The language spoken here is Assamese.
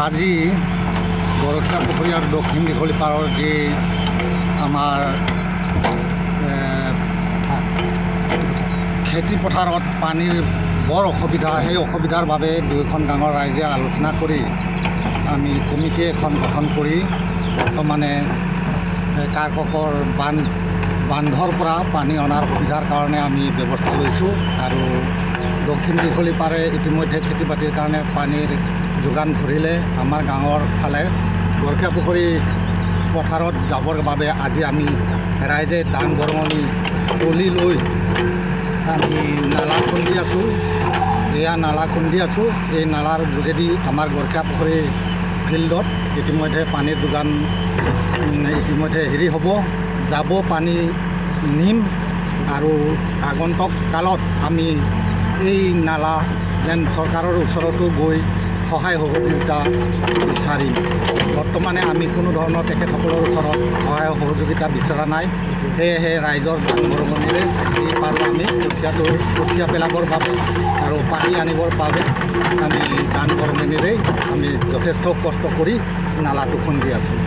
আজি গৰখীয়া পুখুৰী আৰু দক্ষিণ দীঘলীপাৰৰ যি আমাৰ খেতি পথাৰত পানীৰ বৰ অসুবিধা, সেই অসুবিধাৰ বাবে দুয়োখন গাঁৱৰ ৰাইজে আলোচনা কৰি আমি কমিটি এখন গঠন কৰি বৰ্তমানে কাৰককৰ বান্ধৰ পৰা পানী অনাৰ সুবিধাৰ কাৰণে আমি ব্যৱস্থা লৈছোঁ। আৰু দক্ষিণ দীঘলীপাৰে ইতিমধ্যে খেতি বাতিৰ কাৰণে পানীৰ যোগান ধৰিলে আমাৰ গাঁৱৰ ফালে গৰখীয়া পুখুৰী পথাৰত যাবৰ বাবে আজি আমি ৰাইজে দান বৰঙণি তুলি লৈ আমি নালা খুন্দি আছোঁ। এয়া নালা খুন্দি আছোঁ। এই নালাৰ যোগেদি আমাৰ গৰখীয়া পুখুৰী ফিল্ডত ইতিমধ্যে পানীৰ যোগান হ'ব যাব, পানী নিম। আৰু আগন্তুক কালত আমি এই নালা যেন চৰকাৰৰ ওচৰতো গৈ সহায় সহযোগিতা বিচাৰিম। বৰ্তমানে আমি কোনো ধৰণৰ তেখেতসকলৰ ওচৰত সহায় সহযোগিতা বিচৰা নাই। সেয়েহে ৰাইজৰ দান বৰঙণিৰে যি পাৰোঁ আমি কঠীয়া পেলাবৰ বাবে আৰু পানী আনিবৰ বাবে আমি দান বৰঙণিৰে আমি যথেষ্ট কষ্ট কৰি নালাটো খুন্দি আছোঁ।